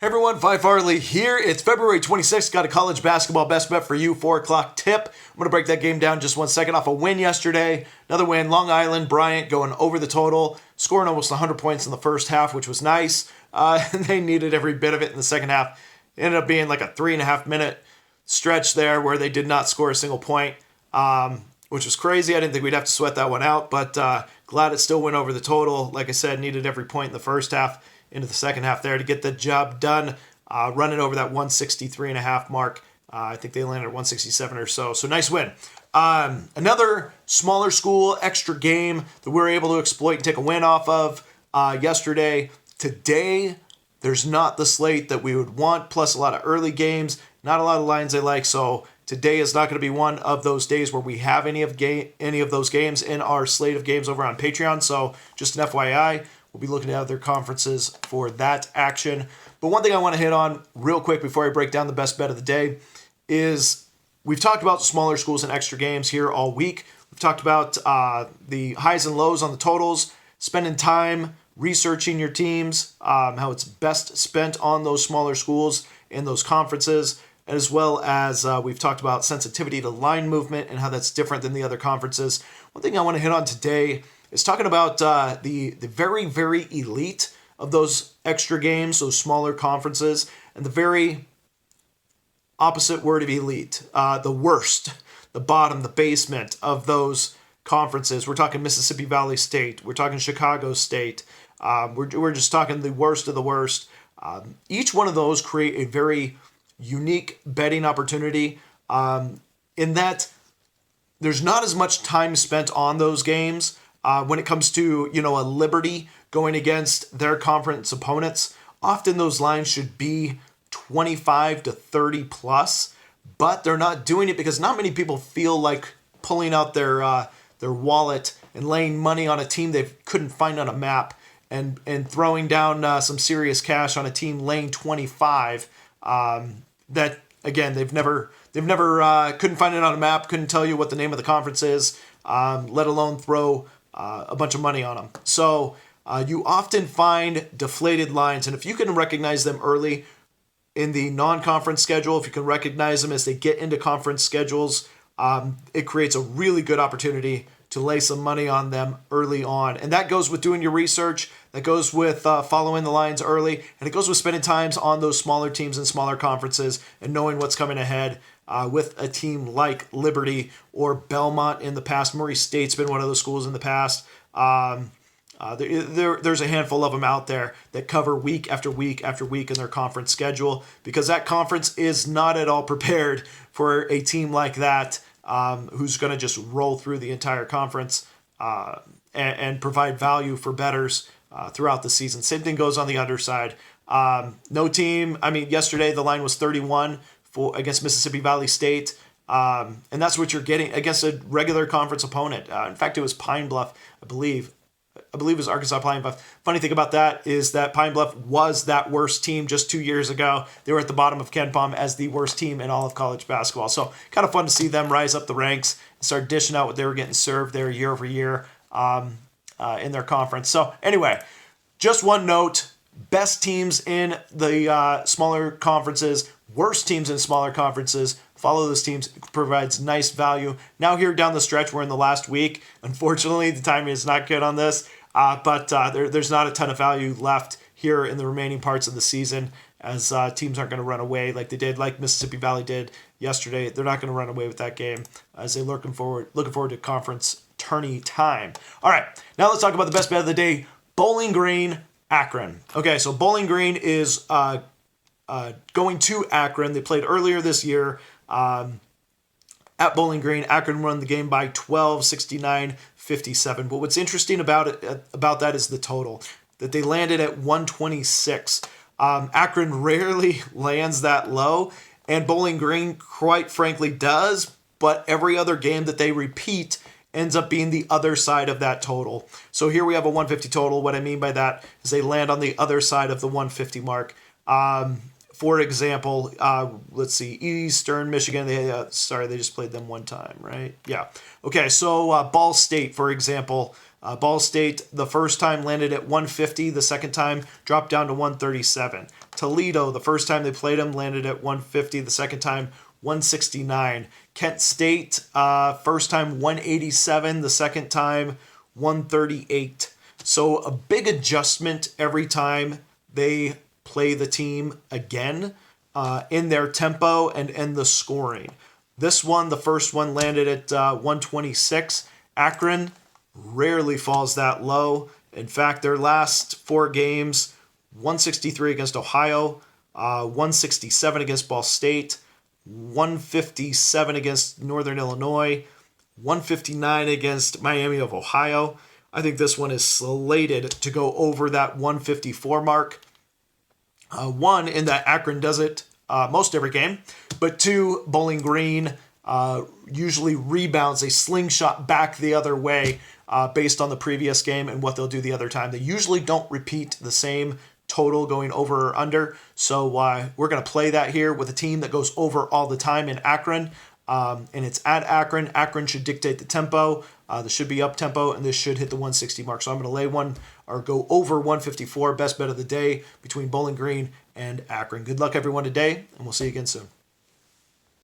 Hey everyone, Phi Farley here. It's February 26th. Got a college basketball best bet for you, 4 o'clock tip. I'm going to break that game down just 1 second off a win yesterday. Another win, Long Island, Bryant going over the total, scoring almost 100 points in the first half, which was nice. And they needed every bit of it in the second half. It ended up being like a 3.5 minute stretch there where they did not score a single point, which was crazy. I didn't think we'd have to sweat that one out, but glad it still went over the total. Like I said, needed every point in the first half into the second half there to get the job done, running over that 163.5 mark. I think they landed at 167 or so. So nice win. Another smaller school extra game that we were able to exploit and take a win off of yesterday. Today, there's not the slate that we would want, plus a lot of early games, not a lot of lines I like. So today is not going to be one of those days where we have any of those games in our slate of games over on Patreon. So just an FYI. We'll be looking at other conferences for that action. But one thing I want to hit on real quick before I break down the best bet of the day is we've talked about smaller schools and extra games here all week. We've talked about the highs and lows on the totals, spending time researching your teams, how it's best spent on those smaller schools in those conferences, as well as we've talked about sensitivity to line movement and how that's different than the other conferences. One thing I want to hit on today is talking about the very, very elite of those extra games, those smaller conferences, and the very opposite word of elite, the worst, the bottom, the basement of those conferences. We're talking Mississippi Valley State. We're talking Chicago State. We're just talking the worst of the worst. Each one of those create a very unique betting opportunity in that there's not as much time spent on those games. When it comes to, a Liberty going against their conference opponents, often those lines should be 25 to 30 plus, but they're not doing it because not many people feel like pulling out their wallet and laying money on a team they couldn't find on a map and throwing down some serious cash on a team laying 25. That again, they've never couldn't find it on a map, couldn't tell you what the name of the conference is, let alone throw a bunch of money on them. So you often find deflated lines, and if you can recognize them early in the non-conference schedule, if you can recognize them as they get into conference schedules, it creates a really good opportunity to lay some money on them early on. And that goes with doing your research, that goes with following the lines early, and it goes with spending times on those smaller teams and smaller conferences and knowing what's coming ahead. With a team like Liberty or Belmont in the past. Murray State's been one of those schools in the past. There's a handful of them out there that cover week after week after week in their conference schedule because that conference is not at all prepared for a team like that who's going to just roll through the entire conference and provide value for bettors throughout the season. Same thing goes on the underside. No team, yesterday the line was 31 against Mississippi Valley State, and that's what you're getting against a regular conference opponent. In fact, it was Pine Bluff, I believe it was Arkansas Pine Bluff. Funny thing about that is that Pine Bluff was that worst team just 2 years ago. They were at the bottom of KenPom as the worst team in all of college basketball. So kind of fun to see them rise up the ranks and start dishing out what they were getting served there year over year in their conference. So anyway, just one note. Best teams in the smaller conferences, worst teams in smaller conferences. Follow those teams. It provides nice value. Now here down the stretch, we're in the last week. Unfortunately, the timing is not good on this, but there's not a ton of value left here in the remaining parts of the season as teams aren't going to run away like they did, like Mississippi Valley did yesterday. They're not going to run away with that game as they're looking forward to conference tourney time. All right, now let's talk about the best bet of the day, Bowling Green, Akron. Okay, so Bowling Green is going to Akron. They played earlier this year at Bowling Green. Akron won the game by 12, 69-57. But what's interesting about that is the total, that they landed at 126. Akron rarely lands that low, and Bowling Green, quite frankly, does, but every other game that they repeat ends up being the other side of that total. So here we have a 150 total. What I mean by that is they land on the other side of the 150 mark. For example, let's see, Eastern Michigan, they just played them one time, right? Yeah. Okay, so Ball State, for example, Ball State, the first time landed at 150. The second time dropped down to 137. Toledo, the first time they played them, landed at 150. The second time, 169. Kent State, first time 187. The second time, 138. So a big adjustment every time they play the team again in their tempo and in the scoring. This one, the first one, landed at 126. Akron rarely falls that low. In fact, their last 4 games, 163 against Ohio, 167 against Ball State, 157 against Northern Illinois, 159 against Miami of Ohio. I think this one is slated to go over that 154 mark. One, in that Akron does it most every game, but 2, Bowling Green usually rebounds. They slingshot back the other way based on the previous game and what they'll do the other time. They usually don't repeat the same total going over or under, so we're going to play that here with a team that goes over all the time in Akron, and it's at Akron. Akron should dictate the tempo. This should be up tempo, and this should hit the 160 mark. So I'm going to lay one or go over 154. Best bet of the day between Bowling Green and Akron. Good luck, everyone, today, and we'll see you again soon.